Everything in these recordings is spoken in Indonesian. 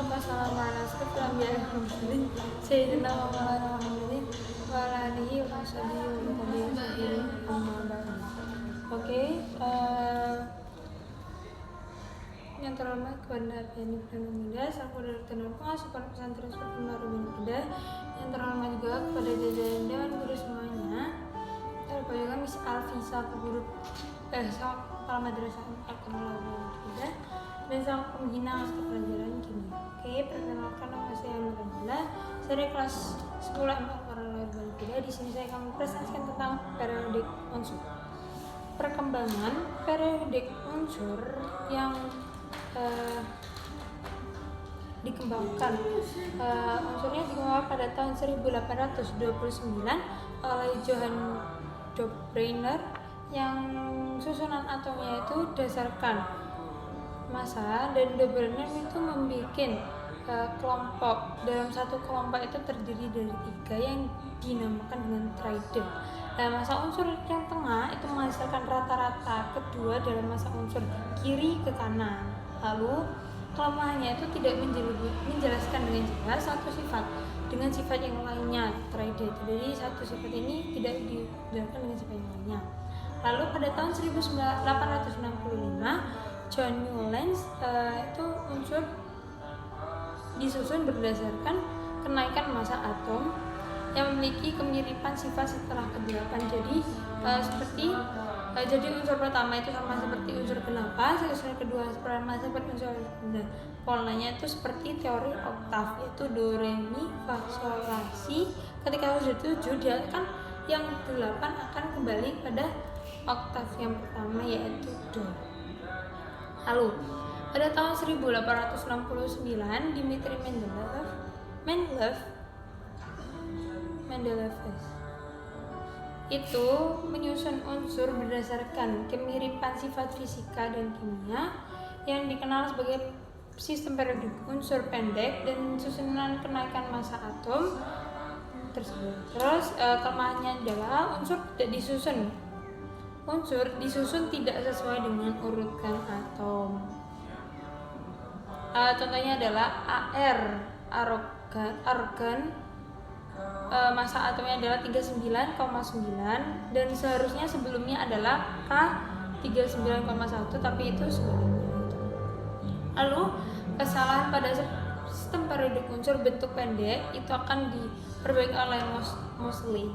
pasal mana sekarang ya Sayyidina Muhammad wa alihi washabihi Oke, yang terhormat kepada Piani Perdana Muda, Selaku Direktur Pengasuhan Pesantren Sunan Muda, yang terhormat juga kepada jajaran Dewan Guru semuanya, terlebih juga Miss Alvisa Guru Kepala Madrasah Al-Qur'an Muda, dan sang pembina mata pelajaran kimia. Oke, perkenalkan nama saya Nurullah, saya kelas 10 Al-Qur'an Muda. Di sini saya akan mempresentasikan tentang periodik unsur. Perkembangan periodik unsur yang dikembangkan unsurnya dikembangkan pada tahun 1829 oleh Johann Dobereiner, yang susunan atomnya itu berdasarkan massa, dan Dobereiner itu membuat kelompok. Dalam satu kelompok itu terdiri dari 3 yang dinamakan dengan trident. Nah, massa unsur yang tengah itu menghasilkan rata-rata kedua dalam massa unsur kiri ke kanan. Lalu kelemahannya itu tidak menjelaskan dengan jelas satu sifat dengan sifat yang lainnya trident. Jadi satu sifat ini tidak dijelaskan dengan sifat yang lainnya. Lalu pada tahun 1865 John Newlands itu unsur disusun berdasarkan kenaikan massa atom yang memiliki kemiripan sifat setelah ke-8. Jadi jadi unsur pertama itu sama seperti unsur ke-8, unsur kedua sama seperti unsur ke-9. Polanya itu seperti teori oktav, yaitu do, re, mi, fa, sol, la, si. Ketika unsur 7 dia kan yang 8 akan kembali pada oktav yang pertama, yaitu do. Lalu pada tahun 1869 Dmitri Mendeleev itu menyusun unsur berdasarkan kemiripan sifat fisika dan kimia yang dikenal sebagai sistem periodik unsur pendek dan susunan kenaikan massa atom tersebut. Terus kelemahannya adalah unsur disusun tidak sesuai dengan urutan atom. Contohnya adalah argon, massa atomnya adalah 39,9 dan seharusnya sebelumnya adalah K 39,1, tapi itu sebaliknya. Lalu kesalahan pada sistem periodik unsur bentuk pendek itu akan diperbaiki oleh Moseley,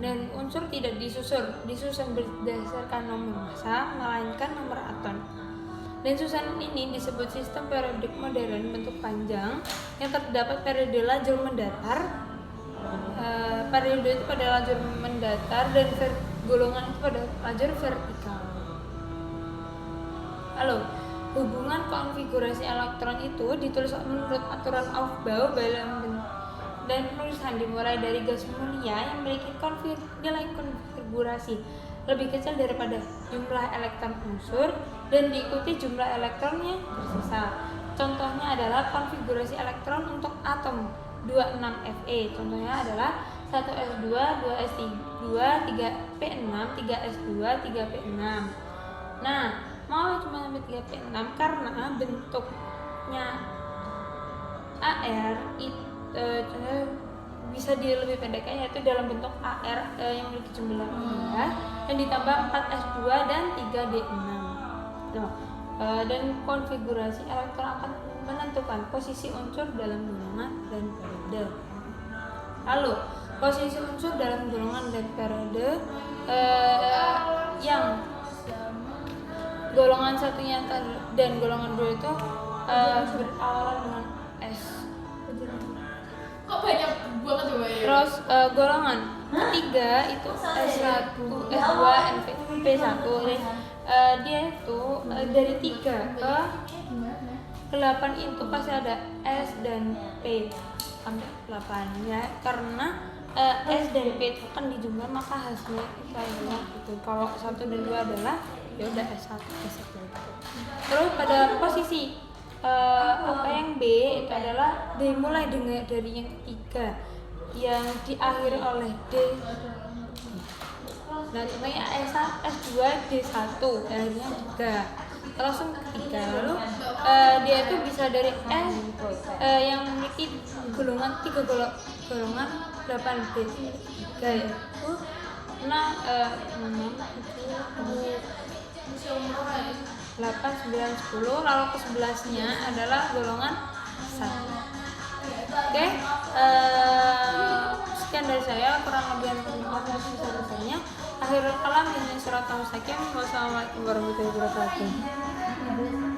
dan unsur tidak disusun berdasarkan nomor massa melainkan nomor atom. Dan susunan ini disebut sistem periodik modern bentuk panjang yang terdapat periode lajur mendatar. Periode itu pada lajur mendatar dan golongan itu pada lajur vertikal. Lalu hubungan konfigurasi elektron itu ditulis menurut aturan Aufbau dan penulisan dimulai dari gas mulia yang memiliki nilai konfigurasi lebih kecil daripada jumlah elektron unsur dan diikuti jumlah elektronnya tersisa. Contohnya adalah konfigurasi elektron untuk atom 26Fe. Contohnya adalah 1s2, 2s2, 3p6, 3s2, 3p6. Nah, mau cuma sampai 3p6 karena bentuknya AR itu bisa lebih pendeknya, yaitu dalam bentuk AR yang memiliki jumlah 3 dan ditambah 4s2 dan 3d6. Dan konfigurasi elektron akan menentukan posisi unsur dalam golongan dan periode. Lalu posisi unsur dalam golongan dan periode yang golongan satunya dan golongan 2 itu berawalan dengan S. Kok banyak banget coba ya? Terus golongan ketiga itu S1, S2, P1. Dia itu dari 3 ke 8 itu pasti ada S dan P sampai 8 ya, karena S dan P itu kan dijumlah maka hasilnya itu adalah itu. Kalau 1 dan 2 adalah ya udah S1, S2 gitu. Terus pada posisi yang B itu adalah dimulai dari yang ketiga yang diakhiri oleh D. Nah, contohnya S2, D1 akhirnya juga. langsung ketiga. Lalu dia itu bisa dari yang memiliki golongan 8 bit 3 yaitu 6, 8, 9, 10. Lalu ke 11-nya adalah golongan 1. Oke, sekian dari saya, kurang lebih informasi selesainya. Akhirul kalam, ini surat al-Mustaqim. Wassalamualaikum warahmatullahi wabarakatuh.